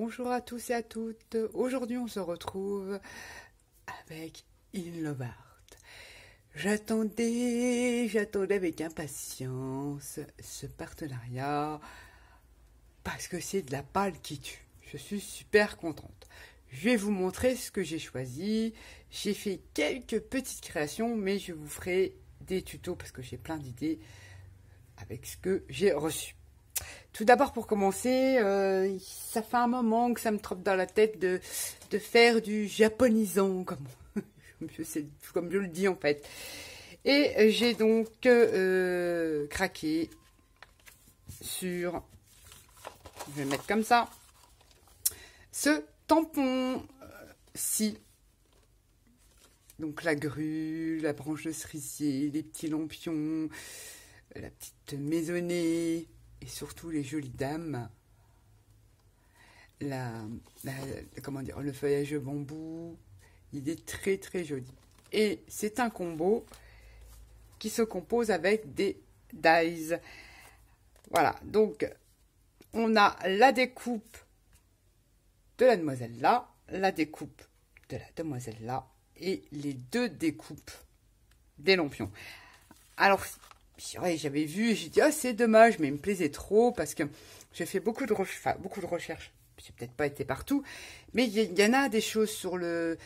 Bonjour à tous et à toutes. Aujourd'hui, on se retrouve avec In Love Art. J'attendais avec impatience ce partenariat parce que c'est de la balle qui tue. Je suis super contente. Je vais vous montrer ce que j'ai choisi. J'ai fait quelques petites créations, mais je vous ferai des tutos parce que j'ai plein d'idées avec ce que j'ai reçu. Tout d'abord, pour commencer, ça fait un moment que ça me trotte dans la tête de faire du japonisant, comme je le dis en fait. Et j'ai donc craqué sur, je vais le mettre comme ça, ce tampon-ci. Donc la grue, la branche de cerisier, les petits lampions, la petite maisonnée, et surtout les jolies dames, comment dire, le feuillage de bambou, il est très très joli. Et c'est un combo qui se compose avec des dies. Voilà, donc on a la découpe de la demoiselle là, la découpe de la demoiselle là, et les deux découpes des lampions. Alors, j'avais vu et j'ai dit, oh, c'est dommage, mais il me plaisait trop parce que j'ai fait beaucoup de recherches. J'ai peut-être pas été partout, mais il y en a des choses sur le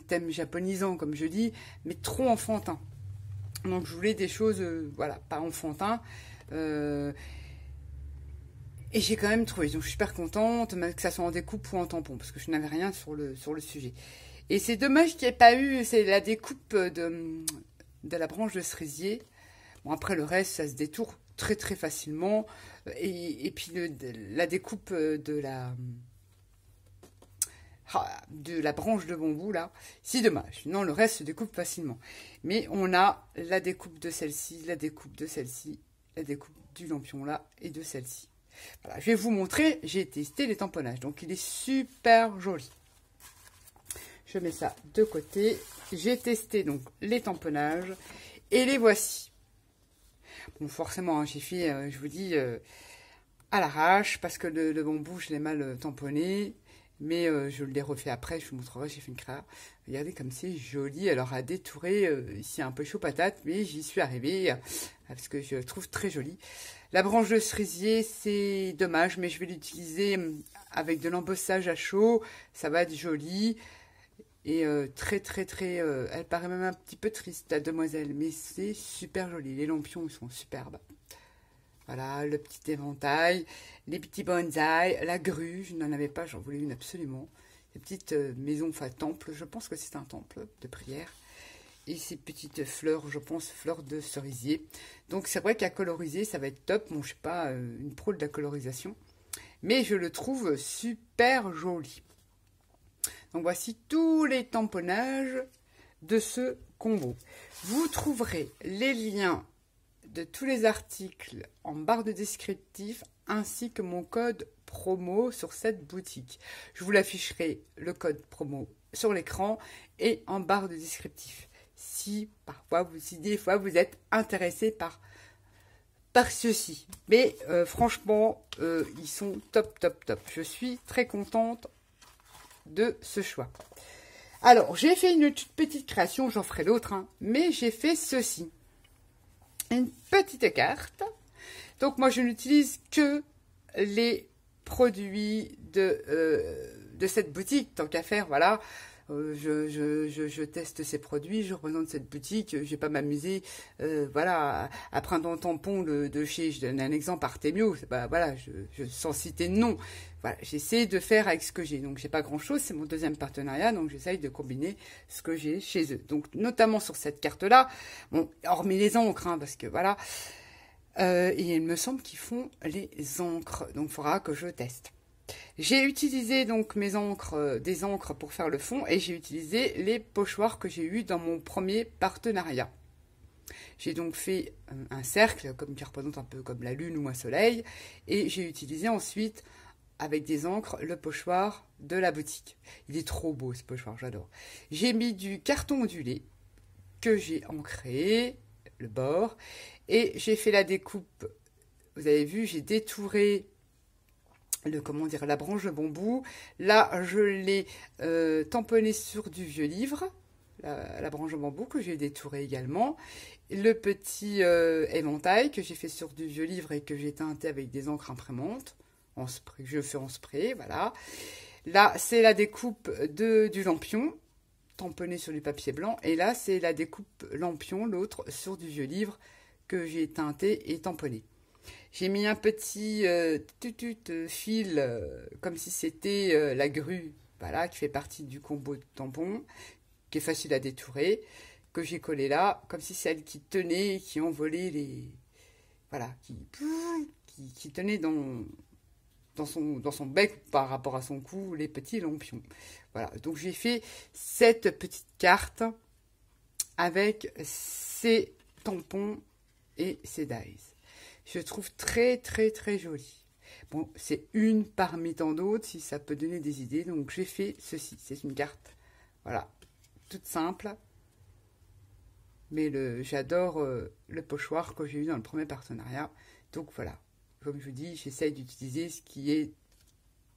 thème japonisant, comme je dis, mais trop enfantin. Donc, je voulais des choses, voilà, pas enfantin. Et j'ai quand même trouvé. Donc, je suis super contente, que ça soit en découpe ou en tampon, parce que je n'avais rien sur le sujet. Et c'est dommage qu'il n'y ait pas eu, c'est la découpe de la branche de cerisier. Bon, après, le reste, ça se détourne très très facilement. Et puis, la découpe de la branche de bambou, là, c'est dommage. Non, le reste se découpe facilement. Mais on a la découpe de celle-ci, la découpe de celle-ci, la découpe du lampion, là, et de celle-ci. Voilà, je vais vous montrer, j'ai testé les tamponnages. Donc, il est super joli. Je mets ça de côté. J'ai testé donc les tamponnages et les voici. Bon, forcément, hein, j'ai fait, je vous dis, à l'arrache, parce que le bambou, je l'ai mal tamponné. Mais je l'ai refait après, je vous montrerai, j'ai fait une créa. Regardez comme c'est joli. Alors, à détourer, c'est un peu chaud patate, mais j'y suis arrivée, parce que je le trouve très joli. La branche de cerisier, c'est dommage, mais je vais l'utiliser avec de l'embossage à chaud. Ça va être joli. Et très, elle paraît même un petit peu triste, la demoiselle, mais c'est super joli. Les lampions, ils sont superbes. Voilà, le petit éventail, les petits bonsaïs, la grue, je n'en avais pas, j'en voulais une absolument. Ces petites maisons, enfin temple, je pense que c'est un temple de prière. Et ces petites fleurs, je pense, fleurs de cerisier. Donc c'est vrai qu'à coloriser, ça va être top. Bon, je ne suis pas une pro de la colorisation, mais je le trouve super joli. Donc voici tous les tamponnages de ce combo. Vous trouverez les liens de tous les articles en barre de descriptif ainsi que mon code promo sur cette boutique. Je vous l'afficherai, le code promo, sur l'écran et en barre de descriptif. Si parfois, des fois vous êtes intéressé par ceci. Mais franchement, ils sont top. Je suis très contente de ce choix. Alors, j'ai fait une toute petite création, j'en ferai d'autres, hein, mais j'ai fait ceci. Une petite carte. Donc, moi, je n'utilise que les produits de cette boutique, tant qu'à faire, voilà. Je teste ces produits, je représente cette boutique, je vais pas m'amuser, voilà, à prendre un tampon de chez, je donne un exemple, Artemio, voilà, sans citer de nom, voilà, j'essaie de faire avec ce que j'ai, donc j'ai pas grand chose, c'est mon deuxième partenariat, donc j'essaye de combiner ce que j'ai chez eux, donc notamment sur cette carte-là, bon, hormis les encres, hein, parce que voilà, et il me semble qu'ils font les encres, donc il faudra que je teste. J'ai utilisé donc mes encres, des encres pour faire le fond et j'ai utilisé les pochoirs que j'ai eu dans mon premier partenariat. J'ai donc fait un cercle qui représente un peu comme la lune ou un soleil et j'ai utilisé ensuite avec des encres le pochoir de la boutique. Il est trop beau ce pochoir, j'adore. J'ai mis du carton ondulé que j'ai ancré, le bord, et j'ai fait la découpe. Vous avez vu, j'ai détouré comment dire, la branche de bambou. Là, je l'ai tamponné sur du vieux livre, la branche de bambou que j'ai détourée également. Le petit éventail que j'ai fait sur du vieux livre et que j'ai teinté avec des encres imprimantes. En spray, je fais en spray, voilà. Là, c'est la découpe du lampion, tamponné sur du papier blanc. Et là, c'est la découpe lampion, l'autre, sur du vieux livre que j'ai teinté et tamponné. J'ai mis un petit fil, comme si c'était la grue, voilà, qui fait partie du combo de tampons, qui est facile à détourer, que j'ai collé là, comme si c'est elle qui tenait, qui envolait les... Voilà, qui tenait dans son bec par rapport à son cou les petits lampions. Voilà, donc j'ai fait cette petite carte avec ces tampons et ces dies. Je trouve très très très jolie. Bon, c'est une parmi tant d'autres, si ça peut donner des idées. Donc j'ai fait ceci, c'est une carte, voilà, toute simple. Mais j'adore le pochoir que j'ai eu dans le premier partenariat. Donc voilà, comme je vous dis, j'essaye d'utiliser ce qui est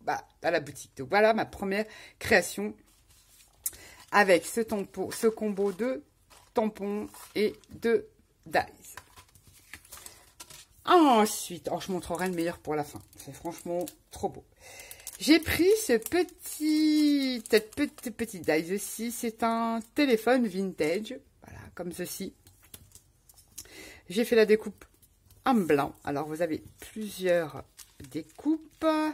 à la boutique. Donc voilà ma première création avec ce combo de tampons et de dies. Ensuite, je montrerai le meilleur pour la fin. C'est franchement trop beau. J'ai pris cette petite die aussi. C'est un téléphone vintage. Voilà, comme ceci. J'ai fait la découpe en blanc. Alors, vous avez plusieurs découpes. Vous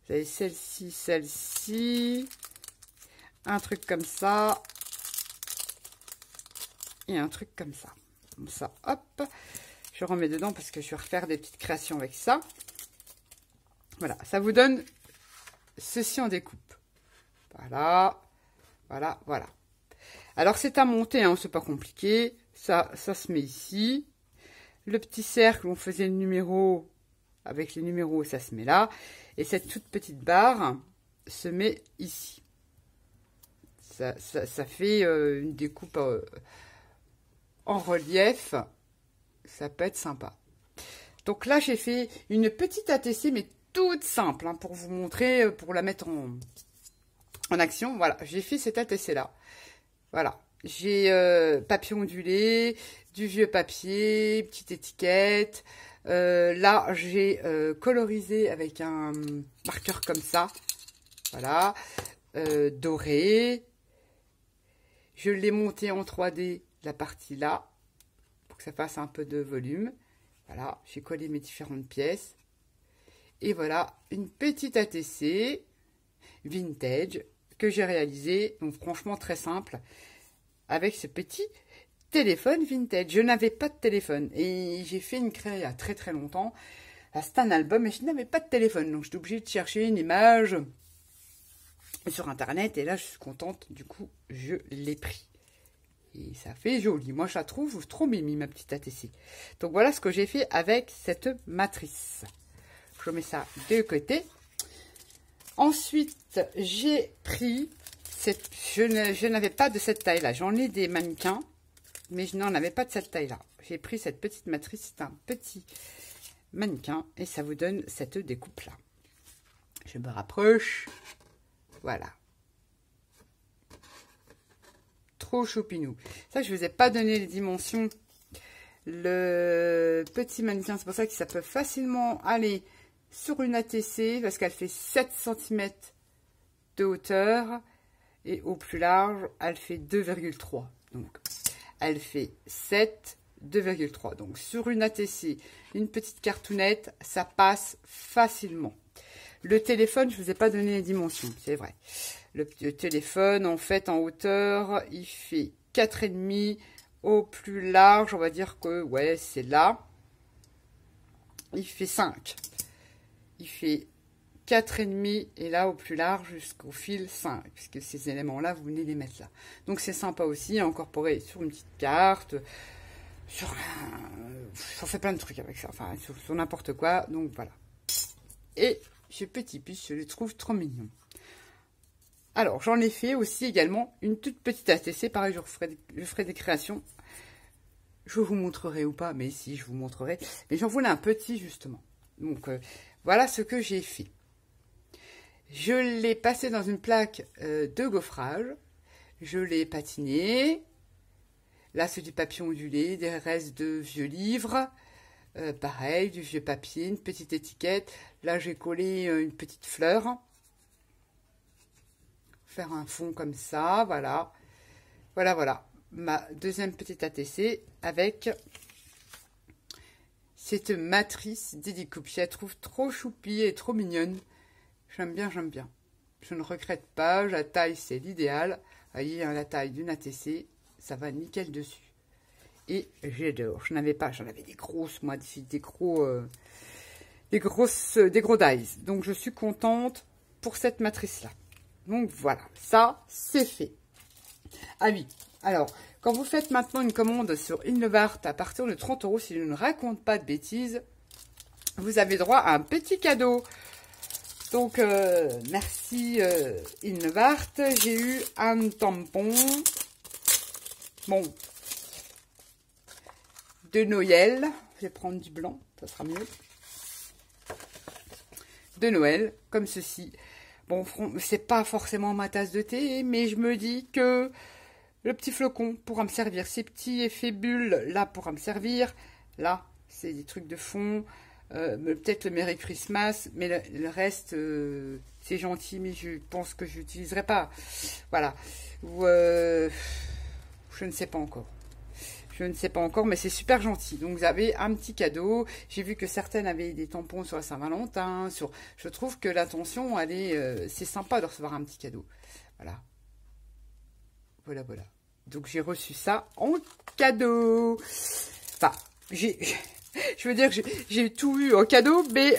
avez celle-ci. Un truc comme ça. Et un truc comme ça. Comme ça, hop. Je remets dedans parce que je vais refaire des petites créations avec ça. Voilà, ça vous donne ceci en découpe. Voilà, voilà, voilà. Alors, c'est à monter, hein, c'est pas compliqué. Ça se met ici. Le petit cercle où on faisait le numéro, avec les numéros, ça se met là. Et cette toute petite barre se met ici. Ça fait une découpe en relief. Ça peut être sympa. Donc là, j'ai fait une petite ATC, mais toute simple, hein, pour vous montrer, pour la mettre en action. Voilà, j'ai fait cette ATC-là. Voilà, j'ai papier ondulé, du vieux papier, petite étiquette. Là, j'ai colorisé avec un marqueur comme ça. Voilà, doré. Je l'ai monté en 3D, la partie là, pour que ça fasse un peu de volume. Voilà, j'ai collé mes différentes pièces. Et voilà, une petite ATC vintage que j'ai réalisée. Donc franchement très simple. Avec ce petit téléphone vintage. Je n'avais pas de téléphone. Et j'ai fait une créa il y a très très longtemps. C'est un album et je n'avais pas de téléphone. Donc j'étais obligée de chercher une image sur internet. Et là je suis contente. Du coup je l'ai pris. Et ça fait joli. Moi, je la trouve trop mimi, ma petite ATC. Donc, voilà ce que j'ai fait avec cette matrice. Je mets ça de côté. Ensuite, j'ai pris je n'avais pas de cette taille-là. J'en ai des mannequins, mais je n'en avais pas de cette taille-là. J'ai pris cette petite matrice. C'est un petit mannequin et ça vous donne cette découpe-là. Je me rapproche. Voilà. Trop choupinou. Ça, je vous ai pas donné les dimensions. Le petit mannequin, c'est pour ça que ça peut facilement aller sur une ATC parce qu'elle fait 7 cm de hauteur et au plus large, elle fait 2,3. Donc, elle fait 7, 2,3. Donc, sur une ATC, une petite cartoonette, ça passe facilement. Le téléphone, je vous ai pas donné les dimensions, c'est vrai. Le téléphone, en fait, en hauteur, il fait 4,5. Au plus large, on va dire que, ouais, c'est là. Il fait 5. Il fait 4,5. Et là, au plus large, jusqu'au fil 5. Puisque ces éléments-là, vous venez les mettre là. Donc, c'est sympa aussi à incorporer sur une petite carte. On fait plein de trucs avec ça. Enfin, sur n'importe quoi. Donc, voilà. Et ce petit puce, je le trouve trop mignon. Alors, j'en ai fait aussi également une toute petite ATC. Pareil, je ferai des créations. Je vous montrerai ou pas, mais si, je vous montrerai. Mais j'en voulais un petit, justement. Donc, voilà ce que j'ai fait. Je l'ai passé dans une plaque de gaufrage. Je l'ai patiné. Là, c'est du papier ondulé, des restes de vieux livres. Pareil, du vieux papier, une petite étiquette. Là, j'ai collé une petite fleur. Faire un fond comme ça, voilà. Voilà, voilà. Ma deuxième petite ATC avec cette matrice dédicoupe. Je la trouve trop choupie et trop mignonne. J'aime bien, j'aime bien. Je ne regrette pas. La taille, c'est l'idéal. Vous voyez, la taille d'une ATC, ça va nickel dessus. Et j'adore. J'en avais des grosses, moi, des gros dies. Donc, je suis contente pour cette matrice-là. Donc, voilà. Ça, c'est fait. Ah oui. Alors, quand vous faites maintenant une commande sur Inlevart à partir de 30 €, si je ne raconte pas de bêtises, vous avez droit à un petit cadeau. Donc, merci Inlevart. J'ai eu un tampon. Bon. De Noël. Je vais prendre du blanc, ça sera mieux. De Noël, comme ceci. Bon, c'est pas forcément ma tasse de thé, mais je me dis que le petit flocon pourra me servir. Ces petits effets bulles, là, pourra me servir. Là, c'est des trucs de fond. Peut-être le Merry Christmas, mais le reste, c'est gentil, mais je pense que je n'utiliserai pas. Voilà. Ou, je ne sais pas encore. Je ne sais pas encore, mais c'est super gentil. Donc, vous avez un petit cadeau. J'ai vu que certaines avaient des tampons sur la Saint-Valentin. Je trouve que l'intention, c'est sympa de recevoir un petit cadeau. Voilà. Voilà, voilà. Donc, j'ai reçu ça en cadeau. Enfin, je veux dire que j'ai tout eu en cadeau, mais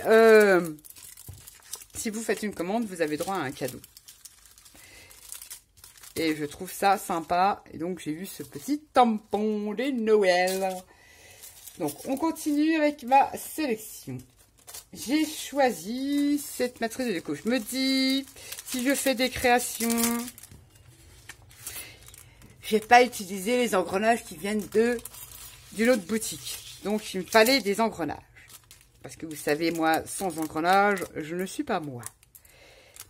si vous faites une commande, vous avez droit à un cadeau. Et je trouve ça sympa. Et donc, j'ai eu ce petit tampon de Noël. Donc, on continue avec ma sélection. J'ai choisi cette matrice de déco. Je me dis, si je fais des créations, je n'ai pas utilisé les engrenages qui viennent d'une autre boutique. Donc, il me fallait des engrenages. Parce que vous savez, moi, sans engrenages, je ne suis pas moi.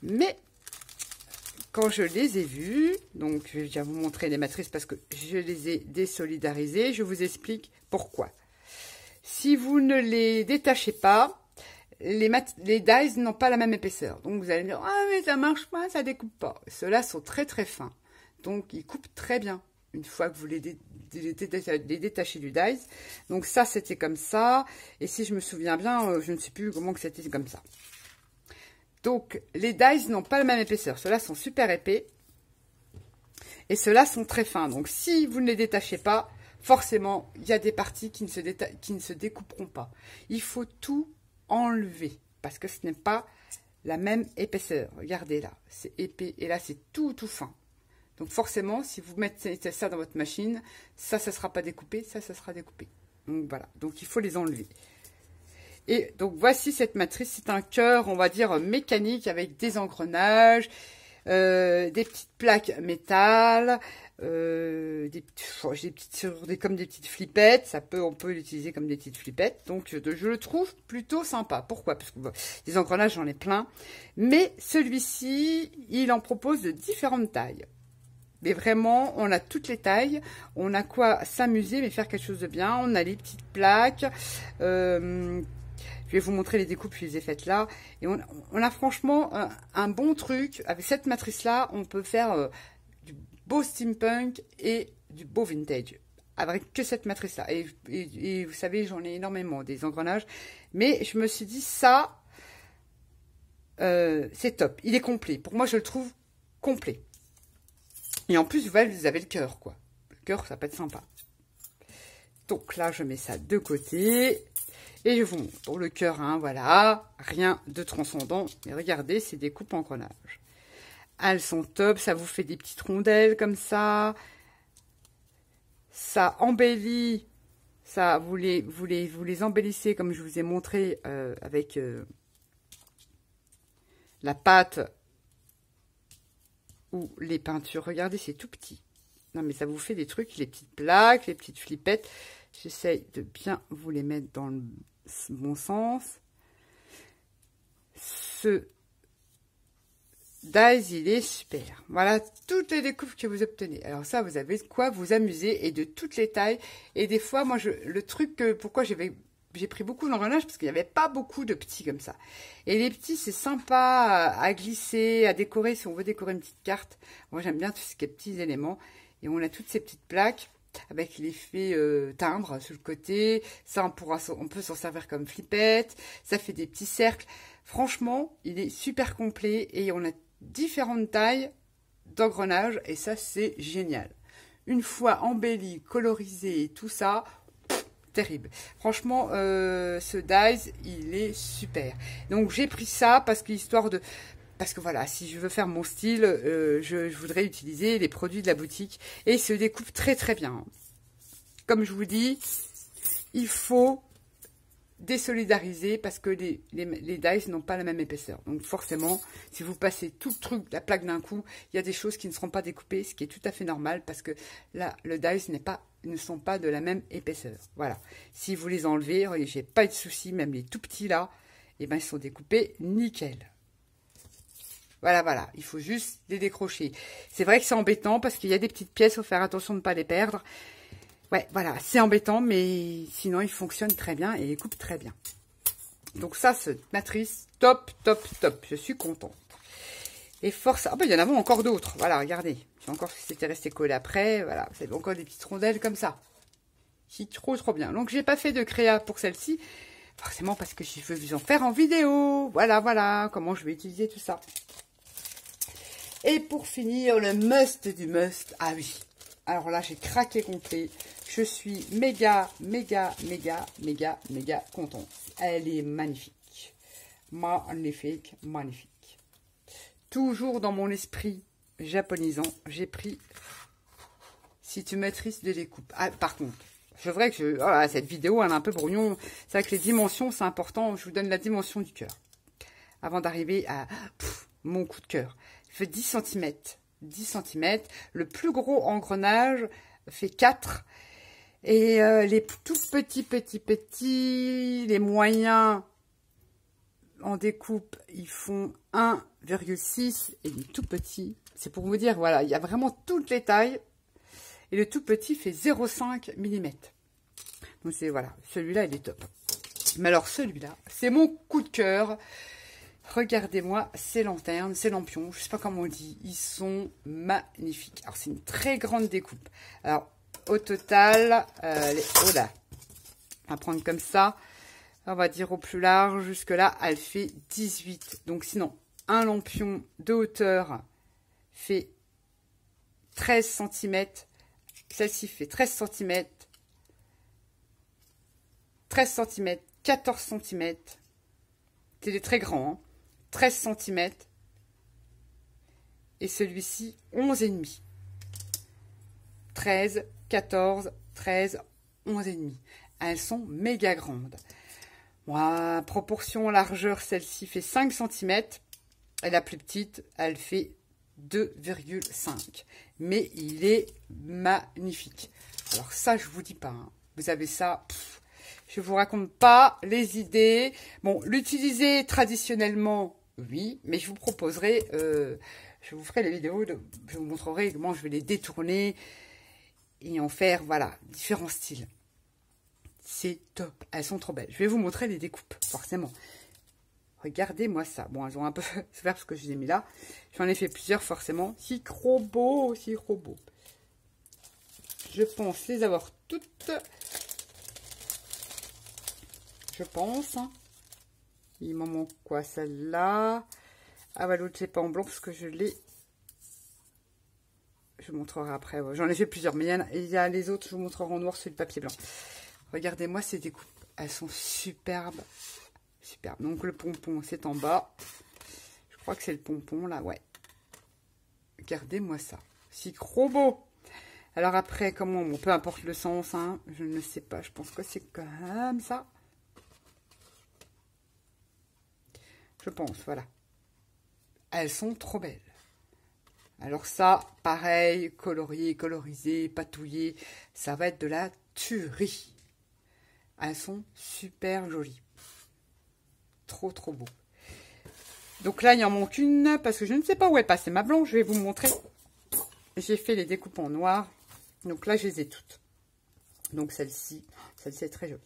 Mais quand je les ai vus, donc je vais déjà vous montrer les matrices parce que je les ai désolidarisées. Je vous explique pourquoi. Si vous ne les détachez pas, les dies n'ont pas la même épaisseur. Donc vous allez me dire, ah mais ça marche pas, ça découpe pas. Ceux-là sont très très fins. Donc ils coupent très bien une fois que vous les détachez du dies. Donc ça c'était comme ça. Et si je me souviens bien, je ne sais plus comment que c'était comme ça. Donc, les dies n'ont pas la même épaisseur. Ceux-là sont super épais. Et ceux-là sont très fins. Donc, si vous ne les détachez pas, forcément, il y a des parties qui ne se découperont pas. Il faut tout enlever. Parce que ce n'est pas la même épaisseur. Regardez là, c'est épais. Et là, c'est tout fin. Donc, forcément, si vous mettez ça dans votre machine, ça ne sera pas découpé. Ça sera découpé. Donc, voilà. Donc, il faut les enlever. Et donc, voici cette matrice. C'est un cœur, on va dire, mécanique avec des engrenages, des petites plaques métal, comme des petites flippettes. On peut l'utiliser comme des petites flippettes. Donc, je le trouve plutôt sympa. Pourquoi? Parce que des engrenages, j'en ai plein. Mais celui-ci, il en propose de différentes tailles. Mais vraiment, on a toutes les tailles. On a quoi s'amuser, mais faire quelque chose de bien. On a les petites plaques. Je vais vous montrer les découpes, je les ai faites là. Et on a franchement un bon truc. Avec cette matrice-là, on peut faire du beau steampunk et du beau vintage. Avec que cette matrice-là. Et vous savez, j'en ai énormément, des engrenages. Mais je me suis dit, ça, c'est top. Il est complet. Pour moi, je le trouve complet. Et en plus, vous avez le cœur, quoi. Le cœur, ça peut être sympa. Donc là, je mets ça de côté. Et je vous montre le cœur, hein, voilà, rien de transcendant. Mais regardez, c'est des coupes en engrenages. Elles sont top, ça vous fait des petites rondelles comme ça. Ça embellit, ça vous les embellissez comme je vous ai montré avec la pâte ou les peintures. Regardez, c'est tout petit. Non, mais ça vous fait des trucs, les petites plaques, les petites flippettes. J'essaye de bien vous les mettre dans le bon sens. dies, il est super. Voilà toutes les découpes que vous obtenez. Alors ça, vous avez de quoi vous amuser et de toutes les tailles. Et des fois, moi, le truc, pourquoi j'ai pris beaucoup d'engrenage, parce qu'il n'y avait pas beaucoup de petits comme ça. Et les petits, c'est sympa à glisser, à décorer, si on veut décorer une petite carte. Moi, j'aime bien tout ce qui est petits éléments. Et on a toutes ces petites plaques avec l'effet timbre sur le côté. Ça, on peut s'en servir comme flippette. Ça fait des petits cercles. Franchement, il est super complet et on a différentes tailles d'engrenage et ça, c'est génial. Une fois embelli, colorisé et tout ça, terrible. Franchement, ce dies, il est super. Donc, j'ai pris ça parce que voilà, si je veux faire mon style, je voudrais utiliser les produits de la boutique et il se découpe très très bien. Comme je vous dis, il faut désolidariser parce que les dies n'ont pas la même épaisseur. Donc forcément, si vous passez tout le truc, la plaque d'un coup, il y a des choses qui ne seront pas découpées, ce qui est tout à fait normal parce que là, le dies ne sont pas de la même épaisseur. Voilà. Si vous les enlevez, j'ai pas de souci, même les tout petits là, et ben ils sont découpés nickel. Voilà, voilà, il faut juste les décrocher. C'est vrai que c'est embêtant parce qu'il y a des petites pièces, il faut faire attention de ne pas les perdre. Ouais, voilà, c'est embêtant, mais sinon, il fonctionne très bien et il coupe très bien. Donc ça, cette matrice, top, top, top. Je suis contente. Et force... Ah ben, il y en a encore d'autres. Voilà, regardez. J'ai encore ce qui s'était resté collé après. Voilà, vous avez encore des petites rondelles comme ça. C'est trop, trop bien. Donc, j'ai pas fait de créa pour celle-ci. Forcément, parce que je veux vous en faire en vidéo. Voilà, voilà, comment je vais utiliser tout ça. Et pour finir, le must du must. Ah oui. Alors là, j'ai craqué complet. Je suis méga, méga, méga, méga, méga contente. Elle est magnifique. Magnifique, magnifique. Toujours dans mon esprit japonisant, j'ai pris si tu maîtrises de découpe. Ah, par contre, c'est vrai que cette vidéo, elle est un peu brouillon. C'est vrai que les dimensions, c'est important. Je vous donne la dimension du cœur. Avant d'arriver à mon coup de cœur. Il fait 10 cm. 10 cm. Le plus gros engrenage fait 4. Et les tout petits, les moyens en découpe, ils font 1,6. Et les tout petits, c'est pour vous dire, voilà, il y a vraiment toutes les tailles. Et le tout petit fait 0,5 mm. Donc c'est, voilà, celui-là, il est top. Mais alors celui-là, c'est mon coup de cœur. Regardez-moi ces lanternes, ces lampions, je ne sais pas comment on dit, ils sont magnifiques. Alors, c'est une très grande découpe. Alors, au total, on va prendre comme ça, on va dire au plus large, jusque-là, elle fait 18. Donc, sinon, un lampion de hauteur fait 13 cm. Celle-ci fait 13 cm, 13 cm, 14 cm. C'est très grand, hein. 13 cm et celui-ci 11,5. 13, 14, 13, 11,5. Elles sont méga grandes. Moi, proportion largeur, celle-ci fait 5 cm et la plus petite, elle fait 2,5. Mais il est magnifique. Alors ça, je vous dis pas. Hein. Vous avez ça... Je vous raconte pas les idées. Bon, l'utiliser traditionnellement, oui, mais je vous proposerai, je vous ferai les vidéos, je vous montrerai comment je vais les détourner et en faire, voilà, différents styles. C'est top, elles sont trop belles. Je vais vous montrer les découpes, forcément. Regardez-moi ça. Bon, elles ont un peu souffert parce que je les ai mis là. J'en ai fait plusieurs, forcément. Si trop beau, si trop beau. Je pense les avoir toutes... Je pense. Il m'en manque quoi, celle-là? Ah bah l'autre, c'est pas en blanc parce que je l'ai. Je vous montrerai après. Ouais. J'en ai fait plusieurs, mais il y a les autres, je vous montrerai en noir sur le papier blanc. Regardez-moi ces découpes. Elles sont superbes. Superbes. Donc le pompon, c'est en bas. Je crois que c'est le pompon, là, ouais. Regardez-moi ça. C'est trop beau. Alors après, comment, bon, peu importe le sens, hein, je ne sais pas. Je pense que c'est comme ça. Je pense, voilà. Elles sont trop belles. Alors ça, pareil, colorié, colorisé, patouillé, ça va être de la tuerie. Elles sont super jolies. Trop, trop beau. Donc là, il en manque une, parce que je ne sais pas où est passée ma blanche. Je vais vous montrer. J'ai fait les découpes en noir. Donc là, je les ai toutes. Donc celle-ci est très jolie.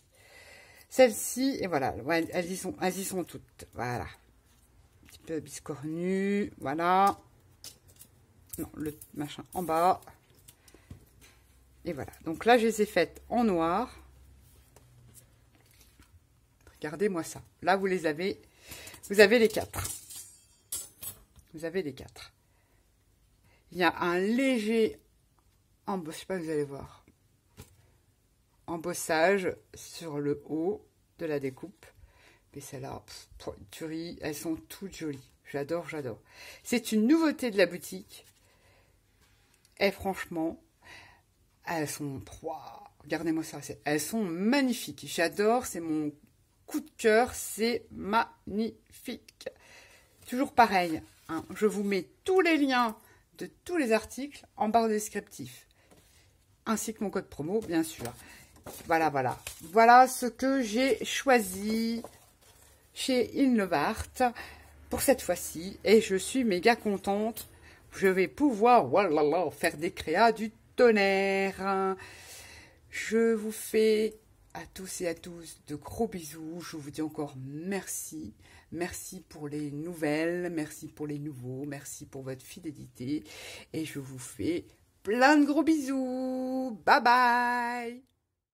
Celle-ci, et voilà, ouais, elles y sont toutes. Voilà. Un petit peu biscornu, voilà. Non, le machin en bas. Et voilà. Donc là, je les ai faites en noir. Regardez-moi ça. Là, vous les avez. Vous avez les 4. Vous avez les 4. Il y a un léger embossage, je sais pas, vous allez voir. Embossage sur le haut de la découpe. Mais celle-là, tuerie, elles sont toutes jolies. J'adore, j'adore. C'est une nouveauté de la boutique. Et franchement, elles sont... Regardez-moi ça. Elles sont magnifiques. J'adore, c'est mon coup de cœur. C'est magnifique. Toujours pareil. Hein, je vous mets tous les liens de tous les articles en barre descriptif. Ainsi que mon code promo, bien sûr. Voilà, voilà. Voilà ce que j'ai choisi chez Inlovart pour cette fois-ci. Et je suis méga contente. Je vais pouvoir voilà, faire des créas du tonnerre. Je vous fais à tous et à tous de gros bisous. Je vous dis encore merci. Merci pour les nouvelles. Merci pour les nouveaux. Merci pour votre fidélité. Et je vous fais plein de gros bisous. Bye bye.